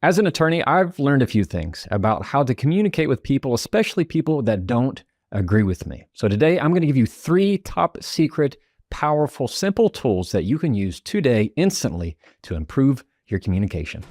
As an attorney, I've learned a few things about how to communicate with people, especially people that don't agree with me. So today, I'm going to give you 3 top secret, powerful, simple tools that you can use today instantly to improve your communication.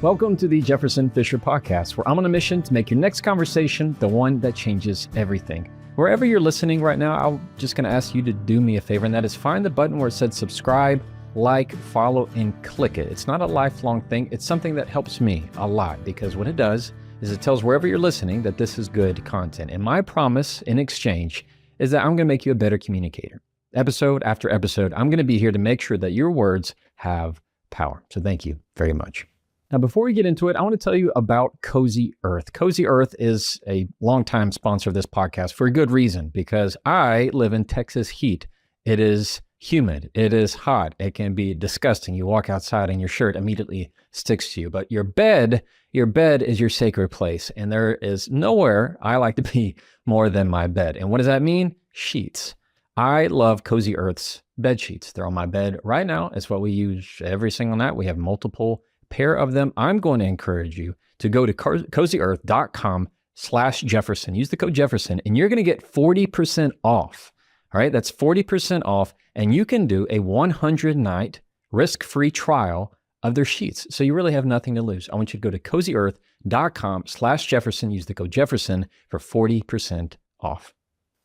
Welcome to the Jefferson Fisher podcast, where I'm on a mission to make your next conversation the one that changes everything. Wherever you're listening right now, I'm just going to ask you to do me a favor, and that is find the button where it said subscribe, like, follow, and click it. It's not a lifelong thing. It's something that helps me a lot because what it does is it tells wherever you're listening that this is good content. And my promise in exchange is that I'm going to make you a better communicator. Episode after episode, I'm going to be here to make sure that your words have power. So thank you very much. Now, before we get into it, I want to tell you about Cozy Earth. Cozy Earth is a longtime sponsor of this podcast for a good reason, because I live in Texas heat. It is humid. It is hot. It can be disgusting. You walk outside and your shirt immediately sticks to you. But your bed is your sacred place. And there is nowhere I like to be more than my bed. And what does that mean? Sheets. I love Cozy Earth's bed sheets. They're on my bed right now. It's what we use every single night. We have multiple pair of them. I'm going to encourage you to go to cozyearth.com/Jefferson. Use the code Jefferson and you're going to get 40% off. All right, that's 40% off, and you can do a 100-night risk-free trial of their sheets. So you really have nothing to lose. I want you to go to cozyearth.com/Jefferson. Use the code Jefferson for 40% off.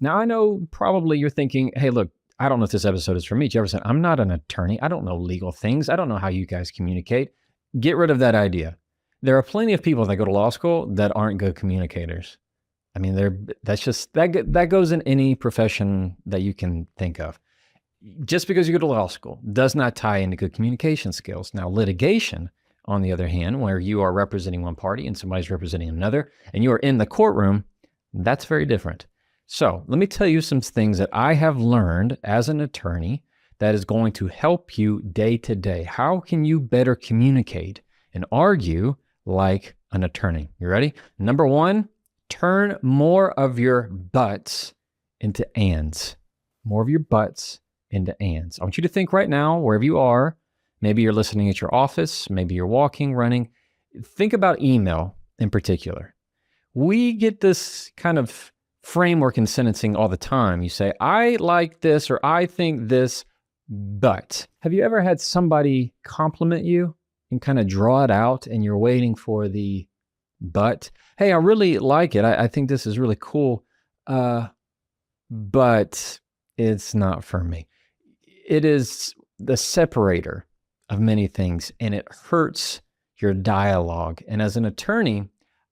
Now, I know probably you're thinking, hey, look, I don't know if this episode is for me, Jefferson. I'm not an attorney. I don't know legal things. I don't know how you guys communicate. Get rid of that idea. There are plenty of people that go to law school that aren't good communicators. I mean, that goes in any profession that you can think of. Just because you go to law school does not tie into good communication skills. Now, litigation, on the other hand, where you are representing one party and somebody's representing another, and you are in the courtroom, that's very different. So let me tell you some things that I have learned as an attorney that is going to help you day to day. How can you better communicate and argue like an attorney? You ready? Number 1, turn more of your buts into ands. More of your buts into ands. I want you to think right now, wherever you are, maybe you're listening at your office, maybe you're walking, running. Think about email in particular. We get this kind of framework in sentencing all the time. You say, I like this, or I think this, but. Have you ever had somebody compliment you and kind of draw it out and you're waiting for the but? Hey, I really like it. I think this is really cool, but it's not for me. It is the separator of many things, and it hurts your dialogue. And as an attorney,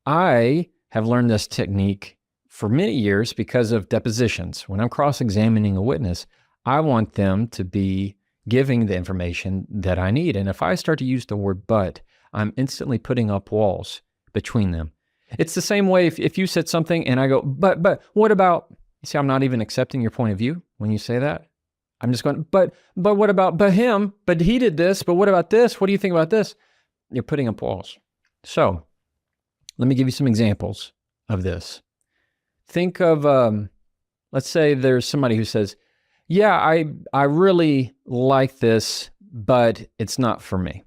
I have learned this technique for many years because of depositions. When I'm cross-examining a witness, I want them to be giving the information that I need. And if I start to use the word but, I'm instantly putting up walls between them. It's the same way if you said something and I go, but what about, you see, I'm not even accepting your point of view when you say that. I'm just going, but what about, but him, but he did this, but what about this? What do you think about this? You're putting up walls. So let me give you some examples of this. Think of, let's say there's somebody who says, yeah, I really like this, but it's not for me.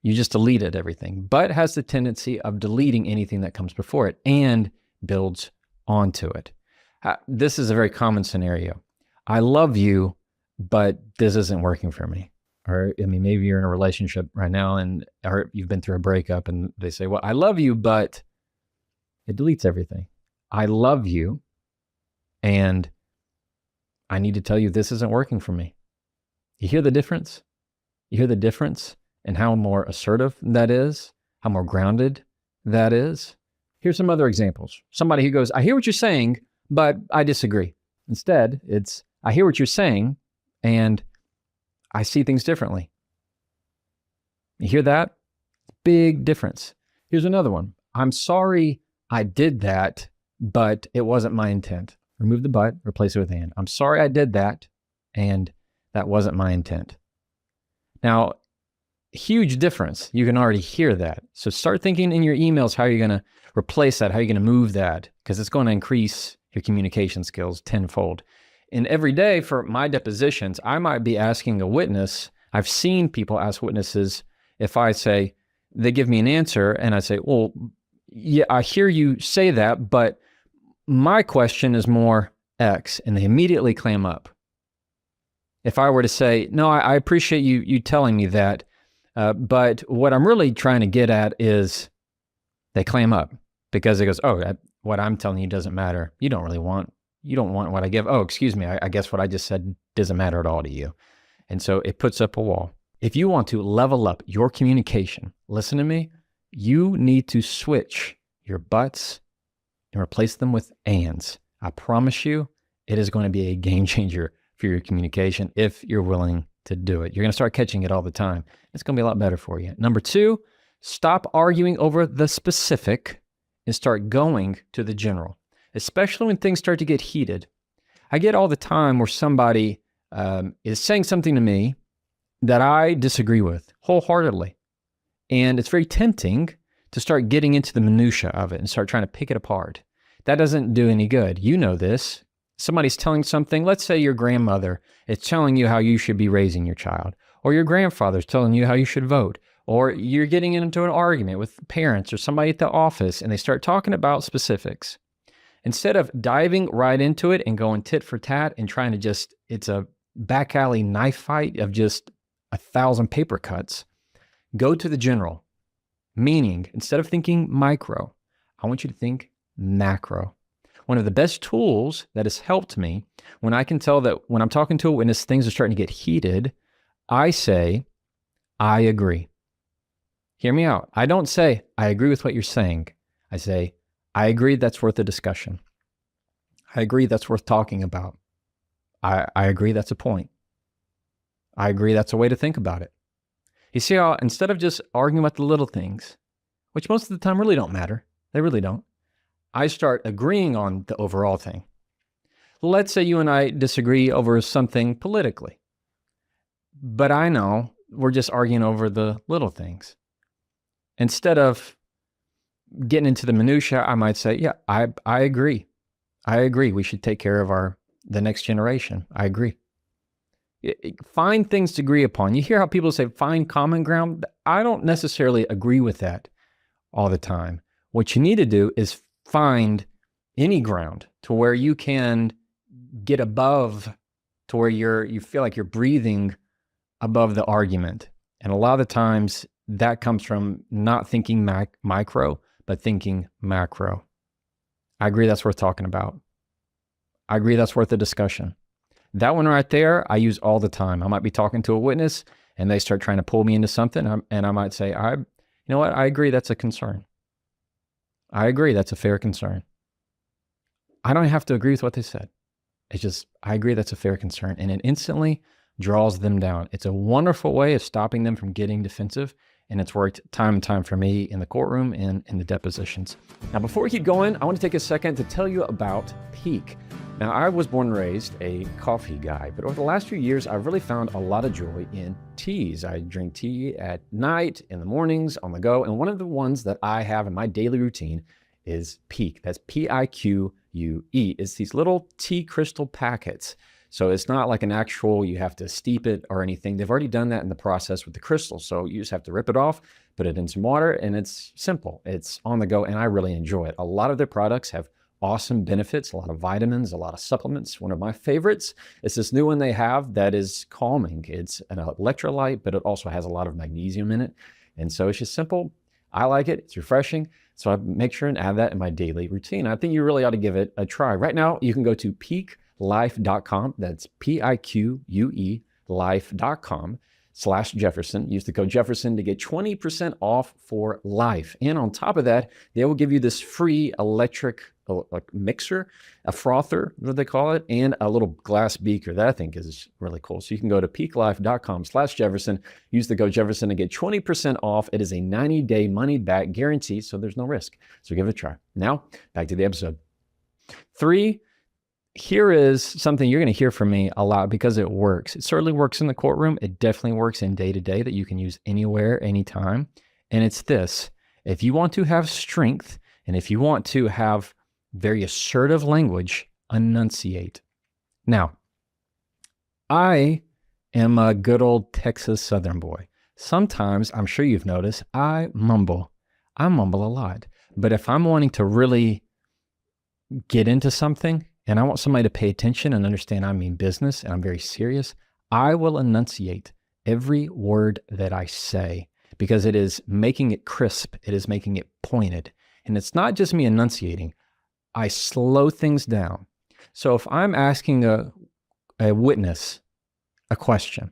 You just deleted everything. But has the tendency of deleting anything that comes before it and builds onto it. This is a very common scenario. I love you, but this isn't working for me. Or, I mean, maybe you're in a relationship right now or you've been through a breakup and they say, well, I love you, but it deletes everything. I love you, and I need to tell you this isn't working for me. You hear the difference? You hear the difference in how more assertive that is, how more grounded that is? Here's some other examples. Somebody who goes, I hear what you're saying, but I disagree. Instead, it's, I hear what you're saying, and I see things differently. You hear that? Big difference. Here's another one. I'm sorry I did that, but it wasn't my intent. Remove the but, replace it with and. I'm sorry I did that, and that wasn't my intent. Now, huge difference. You can already hear that. So start thinking in your emails how you're going to replace that, how you're going to move that, because it's going to increase your communication skills tenfold. And every day for my depositions, I might be asking a witness. I've seen people ask witnesses if I say, they give me an answer and I say, well, yeah, I hear you say that, but my question is more X, and they immediately clam up. If I were to say, no, I appreciate you telling me that, but what I'm really trying to get at is, they clam up because it goes, oh, what I'm telling you doesn't matter. You don't want what I give. Oh, excuse me. I guess what I just said doesn't matter at all to you. And so it puts up a wall. If you want to level up your communication, listen to me, you need to switch your buts and replace them with ands. I promise you, it is going to be a game changer for your communication if you're willing to do it. You're going to start catching it all the time. It's going to be a lot better for you. Number 2, stop arguing over the specific and start going to the general, especially when things start to get heated. I get all the time where somebody is saying something to me that I disagree with wholeheartedly. And it's very tempting to start getting into the minutia of it and start trying to pick it apart. That doesn't do any good. You know this. Somebody's telling something, let's say your grandmother is telling you how you should be raising your child, or your grandfather's telling you how you should vote, or you're getting into an argument with parents or somebody at the office and they start talking about specifics. Instead of diving right into it and going tit for tat and trying to it's a back alley knife fight of just 1,000 paper cuts, go to the general. Meaning, instead of thinking micro, I want you to think macro. One of the best tools that has helped me when I can tell that when I'm talking to a witness, things are starting to get heated, I say, I agree. Hear me out. I don't say, I agree with what you're saying. I say, I agree that's worth a discussion. I agree that's worth talking about. I agree that's a point. I agree that's a way to think about it. You see how instead of just arguing about the little things, which most of the time really don't matter, they really don't, I start agreeing on the overall thing. Let's say you and I disagree over something politically, but I know we're just arguing over the little things. Instead of getting into the minutia, I might say, yeah, I agree. I agree. We should take care of the next generation. I agree. Find things to agree upon. You hear how people say, find common ground. I don't necessarily agree with that all the time. What you need to do is find any ground to where you can get above, to where you feel like you're breathing above the argument. And a lot of the times that comes from not thinking micro, but thinking macro. I agree that's worth talking about. I agree that's worth a discussion. That one right there, I use all the time. I might be talking to a witness and they start trying to pull me into something, and I might say, you know what? I agree that's a concern. I agree that's a fair concern. I don't have to agree with what they said. It's just, I agree that's a fair concern. And it instantly draws them down. It's a wonderful way of stopping them from getting defensive. And it's worked time and time for me in the courtroom and in the depositions. Now, before we keep going, I want to take a second to tell you about Peak. Now, I was born and raised a coffee guy, but over the last few years, I've really found a lot of joy in teas. I drink tea at night, in the mornings, on the go, and one of the ones that I have in my daily routine is Peak. That's Pique. It's these little tea crystal packets. So it's not like an actual, you have to steep it or anything. They've already done that in the process with the crystals. So you just have to rip it off, put it in some water, and it's simple. It's on the go, and I really enjoy it. A lot of their products have awesome benefits, a lot of vitamins, a lot of supplements. One of my favorites is this new one they have that is calming. It's an electrolyte, but it also has a lot of magnesium in it. And so it's just simple. I like it. It's refreshing. So I make sure and add that in my daily routine. I think you really ought to give it a try. Right now, you can go to peaklife.com. That's Pique life.com/Jefferson. Use the code Jefferson to get 20% off for life. And on top of that, they will give you this free electric mixer, a frother, what they call it, and a little glass beaker that I think is really cool. So you can go to peaklife.com/Jefferson, use the code Jefferson to get 20% off. It is a 90-day money-back guarantee, so there's no risk. So give it a try. Now, back to the episode. 3, here is something you're going to hear from me a lot because it works. It certainly works in the courtroom. It definitely works in day-to-day that you can use anywhere, anytime. And it's this: if you want to have strength and if you want to have very assertive language, enunciate. Now, I am a good old Texas Southern boy. Sometimes, I'm sure you've noticed, I mumble. I mumble a lot. But if I'm wanting to really get into something and I want somebody to pay attention and understand I mean business and I'm very serious, I will enunciate every word that I say because it is making it crisp. It is making it pointed. And it's not just me enunciating. I slow things down. So if I'm asking a witness a question,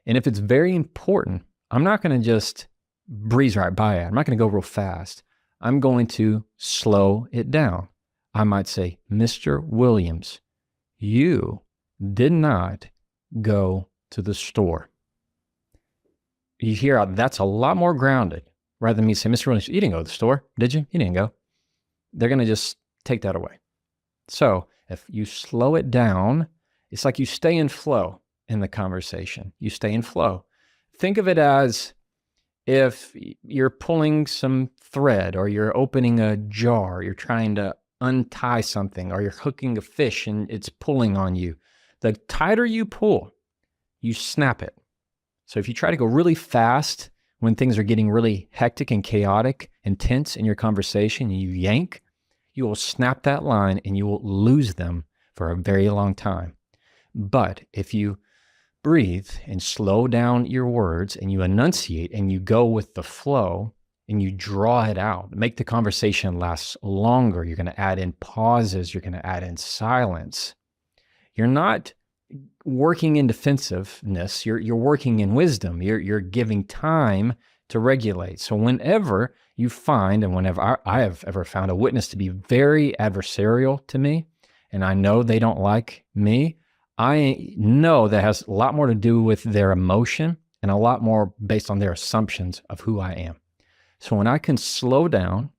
and if it's very important, I'm not going to just breeze right by it. I'm not going to go real fast. I'm going to slow it down. I might say, Mr. Williams, you did not go to the store. You hear how that's a lot more grounded rather than me saying, Mr. Williams, you didn't go to the store, did you? You didn't go. They're going to just take that away. So if you slow it down, it's like you stay in flow in the conversation. You stay in flow. Think of it as if you're pulling some thread or you're opening a jar, you're trying to untie something, or you're hooking a fish and it's pulling on you. The tighter you pull, you snap it. So if you try to go really fast when things are getting really hectic and chaotic and tense in your conversation and you yank, you will snap that line and you will lose them for a very long time. But if you breathe and slow down your words and you enunciate and you go with the flow and you draw it out, make the conversation last longer. You're going to add in pauses. You're going to add in silence. You're not working in defensiveness. You're working in wisdom. You're giving time to regulate. So whenever you find, and whenever I have ever found a witness to be very adversarial to me, and I know they don't like me, I know that has a lot more to do with their emotion and a lot more based on their assumptions of who I am. So when I can slow down,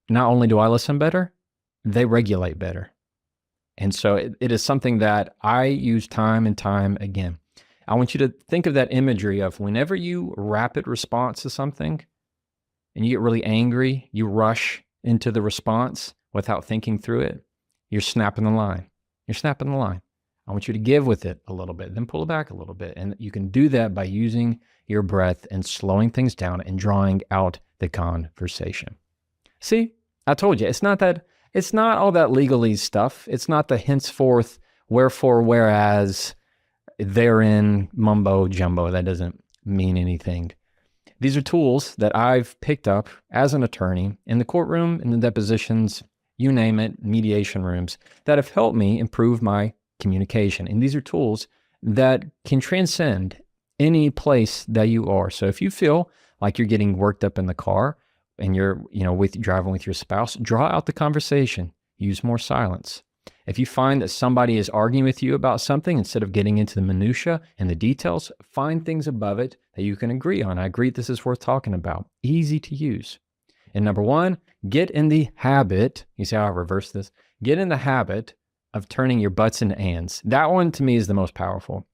not only do I listen better, they regulate better. And so it is something that I use time and time again. I want you to think of that imagery of whenever you rapid response to something and you get really angry, you rush into the response without thinking through it, you're snapping the line. You're snapping the line. I want you to give with it a little bit, then pull it back a little bit. And you can do that by using your breath and slowing things down and drawing out the conversation. See, I told you, it's not all that legalese stuff. It's not the henceforth, wherefore, whereas, therein, mumbo jumbo. That doesn't mean anything. These are tools that I've picked up as an attorney in the courtroom, in the depositions, you name it, mediation rooms, that have helped me improve my communication. And these are tools that can transcend any place that you are. So if you feel like you're getting worked up in the car and you're, driving with your spouse, draw out the conversation, use more silence. If you find that somebody is arguing with you about something, instead of getting into the minutia and the details, find things above it that you can agree on. I agree this is worth talking about. Easy to use. And number one, get in the habit, you see how I reverse this? Get in the habit of turning your buts into ands. That one to me is the most powerful.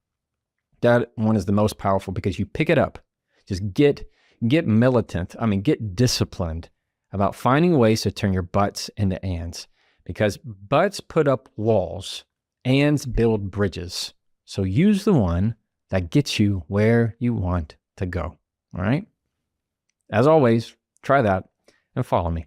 That one is the most powerful because you pick it up. Just get militant. Get disciplined about finding ways to turn your buts into ands. Because buts put up walls, ands build bridges. So use the one that gets you where you want to go. All right? As always, try that and follow me.